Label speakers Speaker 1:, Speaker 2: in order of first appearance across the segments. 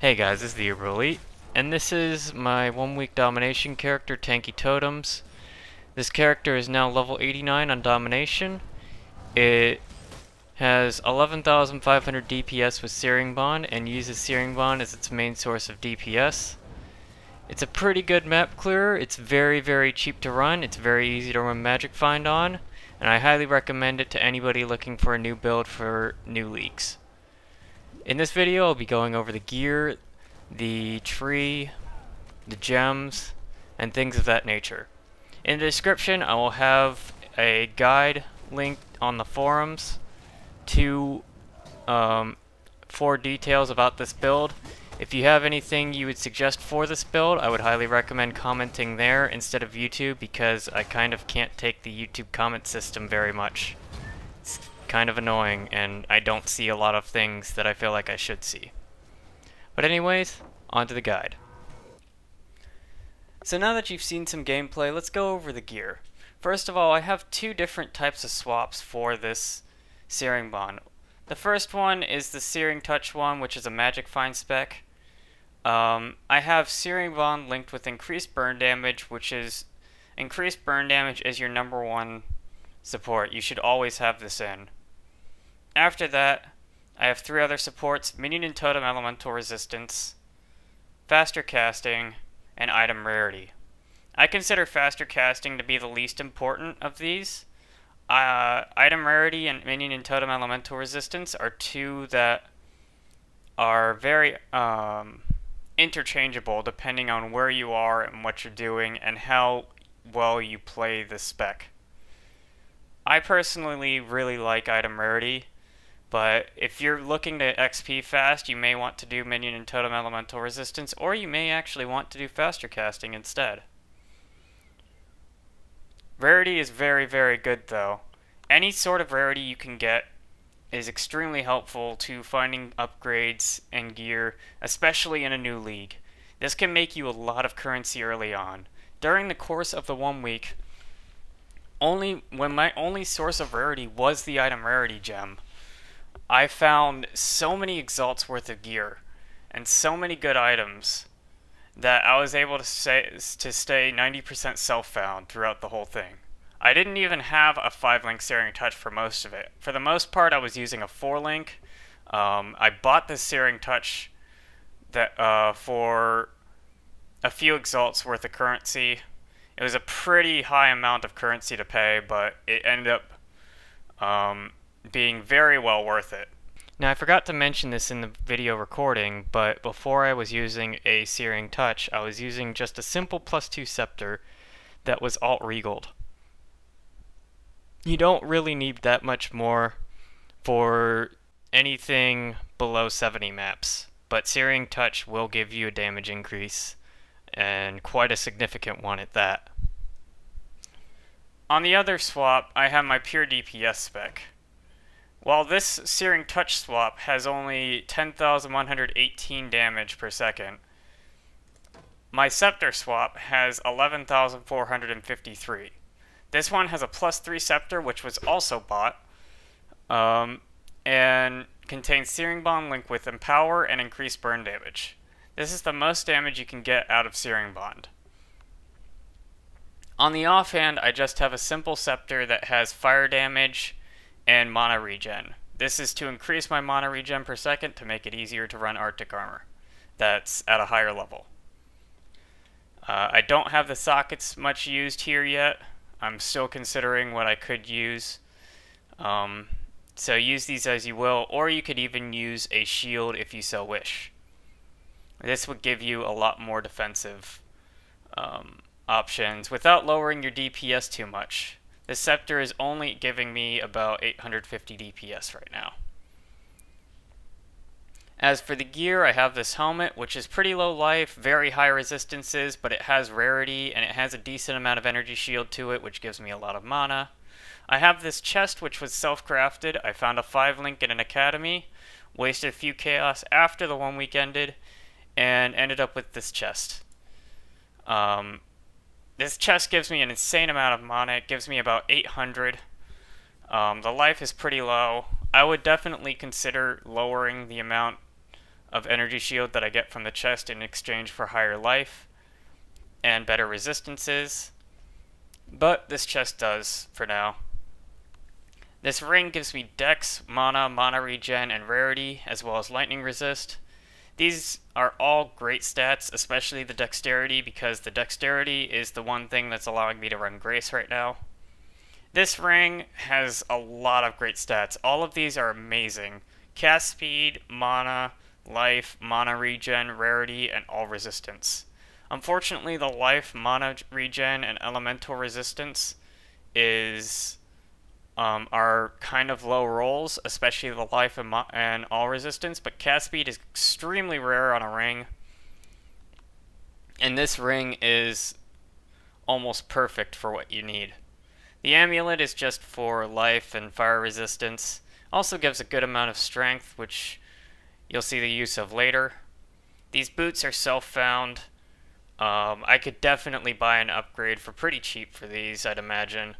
Speaker 1: Hey guys, this is the Uber Elite, and this is my 1 week domination character, TankyTotems. This character is now level 89 on domination. It has 11,500 DPS with Searing Bond and uses Searing Bond as its main source of DPS. It's a pretty good map clearer. It's very cheap to run. It's very easy to run Magic Find on, and I highly recommend it to anybody looking for a new build for new leagues. In this video, I'll be going over the gear, the tree, the gems, and things of that nature. In the description, I will have a guide linked on the forums to for details about this build. If you have anything you would suggest for this build, I would highly recommend commenting there instead of YouTube, because I kind of can't take the YouTube comment system very much. It's kind of annoying, and I don't see a lot of things that I feel like I should see. But anyways, on to the guide. So now that you've seen some gameplay, let's go over the gear. First of all, I have two different types of swaps for this Searing Bond. The first one is the Searing Touch one, which is a Magic Find spec. I have Searing Bond linked with increased burn damage, which is increased burn damage as your #1 support. You should always have this in. After that, I have three other supports: Minion and Totem Elemental Resistance, Faster Casting, and Item Rarity. I consider Faster Casting to be the least important of these. Item Rarity and Minion and Totem Elemental Resistance are two that are very interchangeable depending on where you are and what you're doing and how well you play the spec. I personally really like Item Rarity, but if you're looking to XP fast, you may want to do Minion and Totem Elemental Resistance, or you may actually want to do Faster Casting instead. Rarity is very good though. Any sort of rarity you can get is extremely helpful to finding upgrades and gear, especially in a new league. This can make you a lot of currency early on. During the course of the 1 week, when my only source of rarity was the Item Rarity gem, I found so many Exalts worth of gear and so many good items that I was able to stay 90% self-found throughout the whole thing. I didn't even have a 5-link Searing Touch for most of it. For the most part, I was using a 4-link. I bought the Searing Touch that for a few Exalts worth of currency. It was a pretty high amount of currency to pay, but it ended up being very well worth it. Now, I forgot to mention this in the video recording, but before I was using a Searing Touch, I was using just a simple +2 scepter that was alt-regaled. You don't really need that much more for anything below 70 maps, but Searing Touch will give you a damage increase, and quite a significant one at that. On the other swap, I have my pure DPS spec. While this Searing Touch swap has only 10,118 damage per second, my Scepter swap has 11,453. This one has a +3 Scepter, which was also bought, and contains Searing Bond linked with Empower and increased burn damage. This is the most damage you can get out of Searing Bond. On the offhand, I just have a simple Scepter that has fire damage and mana regen. This is to increase my mana regen per second to make it easier to run Arctic armor that's at a higher level. I don't have the sockets much used here yet. I'm still considering what I could use. So use these as you will, or you could even use a shield if you so wish. This would give you a lot more defensive options without lowering your DPS too much. The Scepter is only giving me about 850 DPS right now. As for the gear, I have this helmet, which is pretty low life, very high resistances, but it has rarity, and it has a decent amount of energy shield to it, which gives me a lot of mana. I have this chest, which was self-crafted. I found a 5-link in an academy, wasted a few chaos after the 1 week ended, and ended up with this chest. This chest gives me an insane amount of mana. It gives me about 800. The life is pretty low. I would definitely consider lowering the amount of energy shield that I get from the chest in exchange for higher life and better resistances, but this chest does for now. This ring gives me dex, mana regen, and rarity, as well as lightning resist. These are all great stats, especially the dexterity, because the dexterity is the one thing that's allowing me to run Grace right now. This ring has a lot of great stats. All of these are amazing. Cast speed, mana, life, mana regen, rarity, and all resistance. Unfortunately, the life, mana regen, and elemental resistance are kind of low rolls, especially the life and all resistance, but cast speed is extremely rare on a ring. And this ring is almost perfect for what you need. The amulet is just for life and fire resistance. Also gives a good amount of strength, which you'll see the use of later. These boots are self-found. I could definitely buy an upgrade for pretty cheap for these, I'd imagine.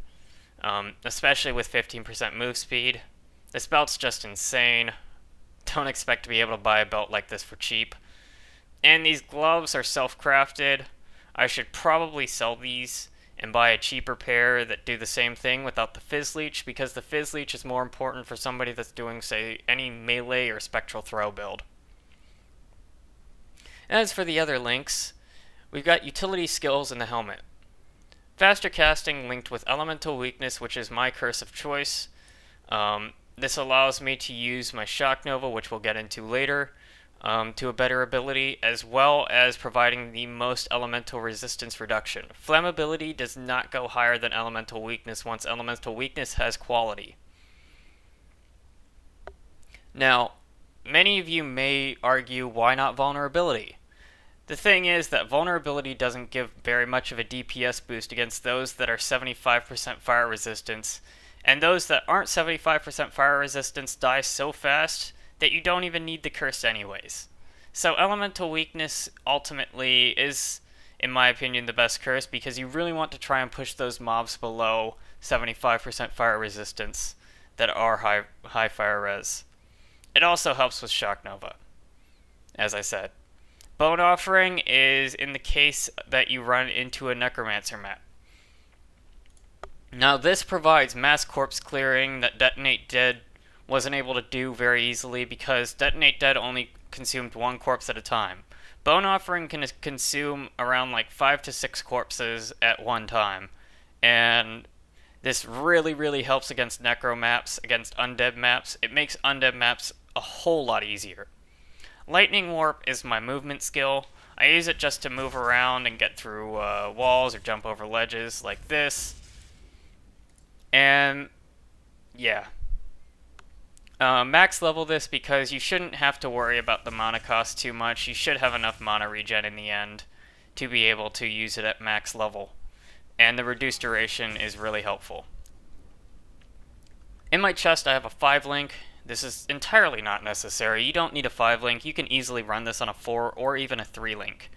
Speaker 1: Especially with 15% move speed. This belt's just insane. Don't expect to be able to buy a belt like this for cheap. And these gloves are self-crafted. I should probably sell these and buy a cheaper pair that do the same thing without the Fizz Leech, because the Fizz Leech is more important for somebody that's doing, say, any melee or spectral throw build. As for the other links, we've got utility skills in the helmet. Faster casting linked with elemental weakness, which is my curse of choice. This allows me to use my Shock Nova, which we'll get into later, to a better ability, as well as providing the most elemental resistance reduction. Flammability does not go higher than elemental weakness once elemental weakness has quality. Now, many of you may argue, why not vulnerability? The thing is that vulnerability doesn't give very much of a DPS boost against those that are 75% fire resistance, and those that aren't 75% fire resistance die so fast that you don't even need the curse anyways. So elemental weakness ultimately is, in my opinion, the best curse, because you really want to try and push those mobs below 75% fire resistance that are high fire res. It also helps with Shock Nova, as I said. Bone Offering is in the case that you run into a Necromancer map. Now this provides mass corpse clearing that Detonate Dead wasn't able to do very easily, because Detonate Dead only consumed one corpse at a time. Bone Offering can consume around like 5 to 6 corpses at one time, and this really helps against necro maps, against undead maps. It makes undead maps a whole lot easier. Lightning Warp is my movement skill. I use it just to move around and get through walls or jump over ledges like this. And yeah. Max level this because you shouldn't have to worry about the mana cost too much. You should have enough mana regen in the end to be able to use it at max level. And the reduced duration is really helpful. In my chest I have a 5-link. This is entirely not necessary. You don't need a 5-link. You can easily run this on a 4 or even a 3-link.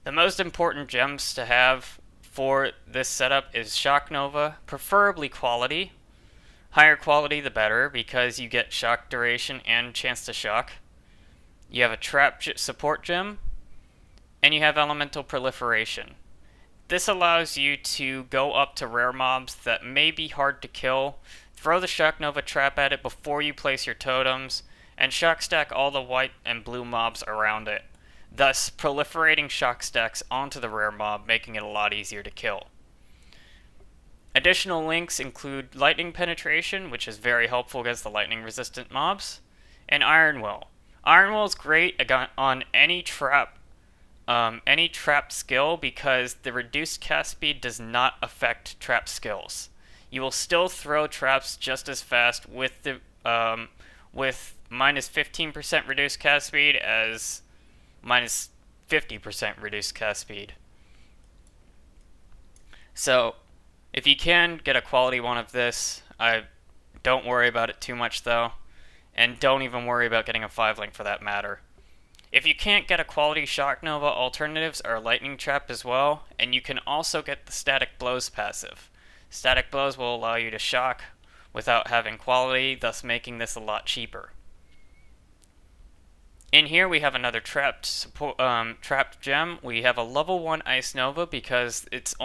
Speaker 1: The most important gems to have for this setup is Shock Nova, preferably quality. Higher quality the better, because you get shock duration and chance to shock. You have a trap support gem, and you have elemental proliferation. This allows you to go up to rare mobs that may be hard to kill, throw the Shock Nova trap at it before you place your totems, and shock stack all the white and blue mobs around it, thus proliferating shock stacks onto the rare mob, making it a lot easier to kill. Additional links include Lightning Penetration, which is very helpful against the lightning resistant mobs, and Iron Will. Iron Will is great on any trapped skill, because the reduced cast speed does not affect trap skills. You will still throw traps just as fast with the with minus 15% reduced cast speed as minus 50% reduced cast speed. So if you can get a quality one of this, don't worry about it too much though, and don't even worry about getting a 5-link for that matter. If you can't get a quality Shock Nova, alternatives are Lightning Trap as well, and you can also get the Static Blows passive. Static Blows will allow you to shock without having quality, thus making this a lot cheaper. In here we have another trapped gem. We have a level 1 Ice Nova because its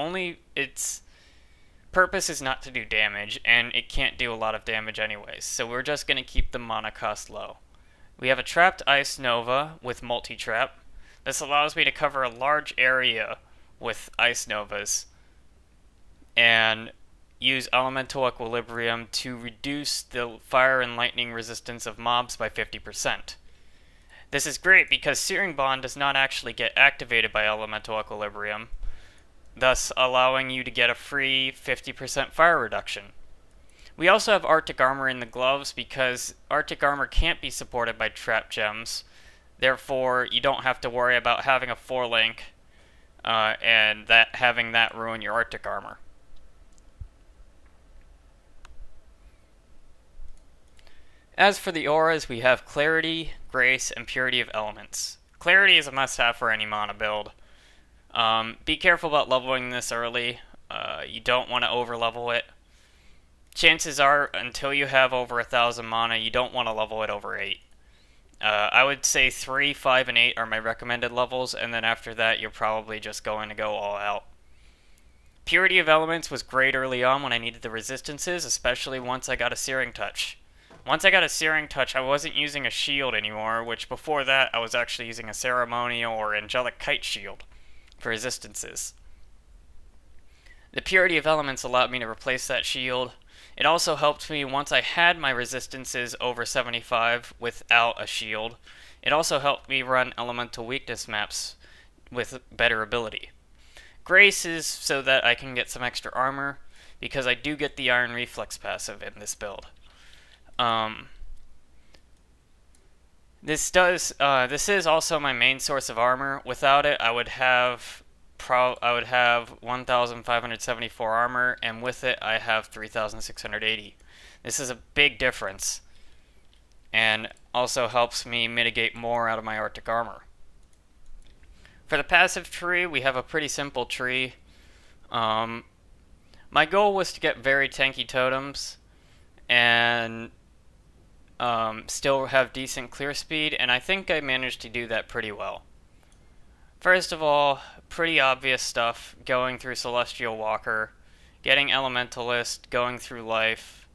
Speaker 1: purpose is not to do damage, and it can't do a lot of damage anyways, so we're just going to keep the mana cost low. We have a trapped Ice Nova with multi-trap. This allows me to cover a large area with Ice Novas and use Elemental Equilibrium to reduce the fire and lightning resistance of mobs by 50%. This is great because Searing Bond does not actually get activated by Elemental Equilibrium, thus allowing you to get a free 50% fire reduction. We also have Arctic Armor in the gloves because Arctic Armor can't be supported by trap gems, therefore you don't have to worry about having a 4-link and having that ruin your Arctic Armor. As for the auras, we have Clarity, Grace, and Purity of Elements. Clarity is a must-have for any mana build. Be careful about leveling this early. You don't want to over-level it. Chances are, until you have over 1,000 mana, you don't want to level it over 8. I would say 3, 5, and 8 are my recommended levels, and then after that, you're probably just going to go all out. Purity of Elements was great early on when I needed the resistances, especially once I got a Searing Touch. Once I got a Searing Touch, I wasn't using a shield anymore, which before that, I was actually using a Ceremonial or Angelic Kite Shield for resistances. The Purity of Elements allowed me to replace that shield. It also helped me once I had my resistances over 75 without a shield. It also helped me run elemental weakness maps with better ability. Grace is so that I can get some extra armor, because I do get the Iron Reflex passive in this build. This is also my main source of armor. Without it, I would have 1,574 armor, and with it, I have 3,680. This is a big difference, and also helps me mitigate more out of my Arctic Armor. For the passive tree, we have a pretty simple tree. My goal was to get very tanky totems, and still have decent clear speed, and I think I managed to do that pretty well. First of all, pretty obvious stuff, going through Celestial Walker, getting Elementalist, going through Life,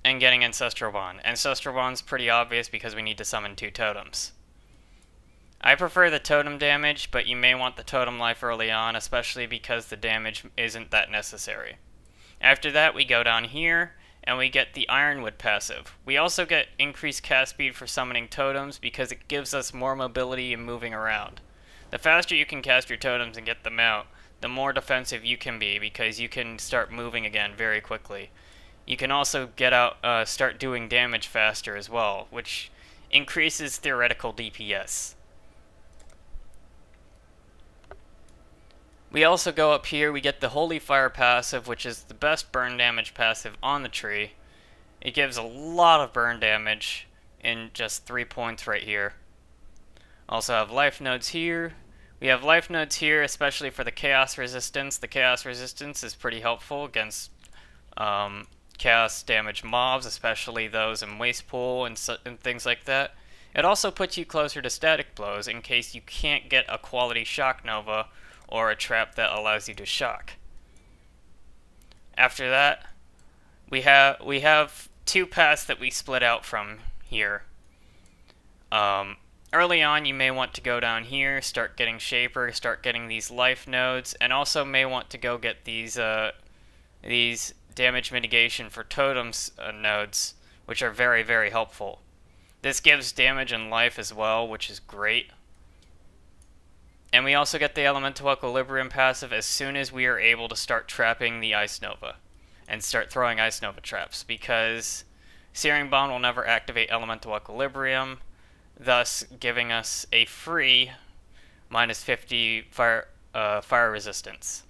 Speaker 1: and getting Ancestral Bond. Ancestral Bond's pretty obvious because we need to summon 2 totems. I prefer the totem damage, but you may want the totem life early on, especially because the damage isn't that necessary. After that, we go down here, and we get the Ironwood passive. We also get increased cast speed for summoning totems because it gives us more mobility and moving around. The faster you can cast your totems and get them out, the more defensive you can be because you can start moving again very quickly. You can also get out, start doing damage faster as well, which increases theoretical DPS. We also go up here, we get the Holy Fire passive, which is the best burn damage passive on the tree. It gives a lot of burn damage in just 3 points right here. Also have life nodes here. We have life nodes here, especially for the chaos resistance. The chaos resistance is pretty helpful against chaos damage mobs, especially those in Waste Pool and things like that. It also puts you closer to static blows in case you can't get a quality shock nova or a trap that allows you to shock. After that, we have 2 paths that we split out from here. Early on, you may want to go down here, start getting Shaper, start getting these life nodes, and also may want to go get these damage mitigation for totems nodes, which are very, very helpful. This gives damage and life as well, which is great. And we also get the Elemental Equilibrium passive as soon as we are able to start trapping the Ice Nova and start throwing Ice Nova traps, because Searing Bond will never activate Elemental Equilibrium, thus giving us a free minus 50 fire resistance.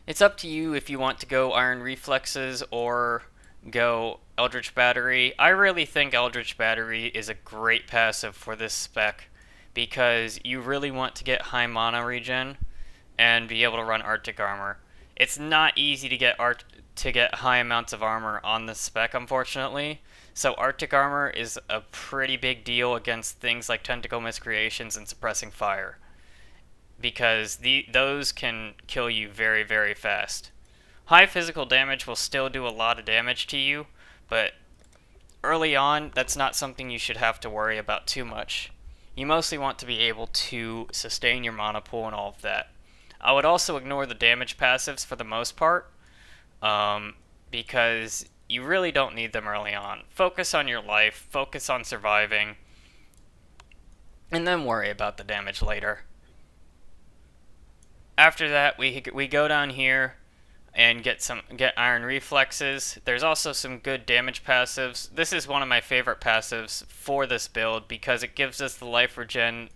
Speaker 1: It's up to you if you want to go Iron Reflexes or go Eldritch Battery. I really think Eldritch Battery is a great passive for this spec, because you really want to get high mana regen and be able to run Arctic Armor. It's not easy to get high amounts of armor on this spec, unfortunately, So Arctic armor is a pretty big deal against things like tentacle miscreations and suppressing fire, because those can kill you very, very fast. High physical damage will still do a lot of damage to you, but early on, that's not something you should have to worry about too much. You mostly want to be able to sustain your mana pool and all of that. I would also ignore the damage passives for the most part, because you really don't need them early on. Focus on your life, focus on surviving, and then worry about the damage later. After that, we go down here and get iron reflexes. There's also some good damage passives. This is one of my favorite passives for this build because it gives us the life regen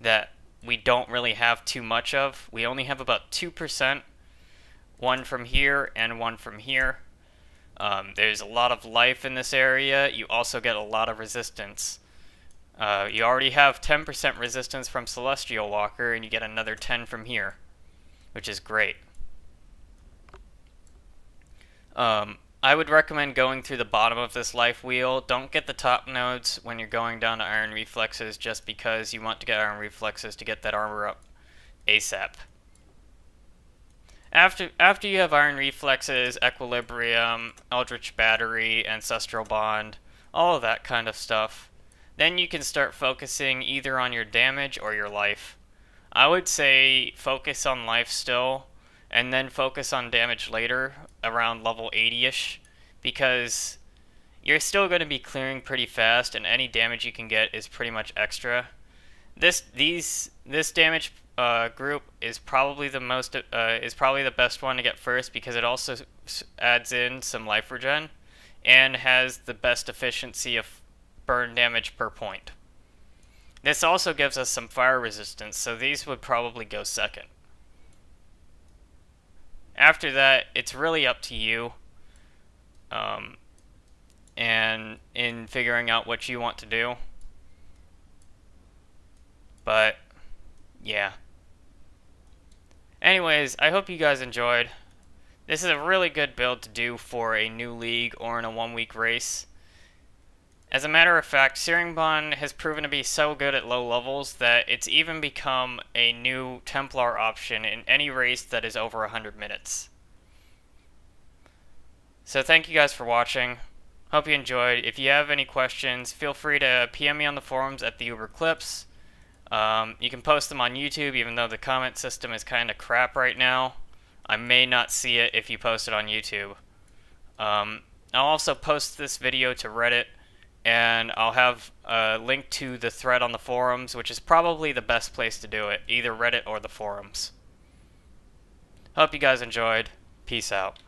Speaker 1: that we don't really have too much of. We only have about 2%, one from here and one from here. There's a lot of life in this area. You also get a lot of resistance. You already have 10% resistance from Celestial Walker, and you get another 10 from here, which is great. I would recommend going through the bottom of this life wheel. Don't get the top nodes when you're going down to iron reflexes, just because you want to get iron reflexes to get that armor up ASAP. After you have iron reflexes, equilibrium, eldritch battery, ancestral bond, all of that kind of stuff, then you can start focusing either on your damage or your life. I would say focus on life still, and then focus on damage later, around level 80-ish, because you're still going to be clearing pretty fast, and any damage you can get is pretty much extra. This damage group is probably the best one to get first, because it also adds in some life regen and has the best efficiency of burn damage per point. This also gives us some fire resistance, so these would probably go second. After that, it's really up to you, and in figuring out what you want to do. But yeah. Anyways, I hope you guys enjoyed. This is a really good build to do for a new league or in a 1-week race. As a matter of fact, Searing Bond has proven to be so good at low levels that it's even become a new Templar option in any race that is over 100 minutes. So thank you guys for watching. Hope you enjoyed. If you have any questions, feel free to PM me on the forums at the Uber Clips. You can post them on YouTube, even though the comment system is kind of crap right now. I may not see it if you post it on YouTube. I'll also post this video to Reddit, and I'll have a link to the thread on the forums, which is probably the best place to do it, either Reddit or the forums. Hope you guys enjoyed. Peace out.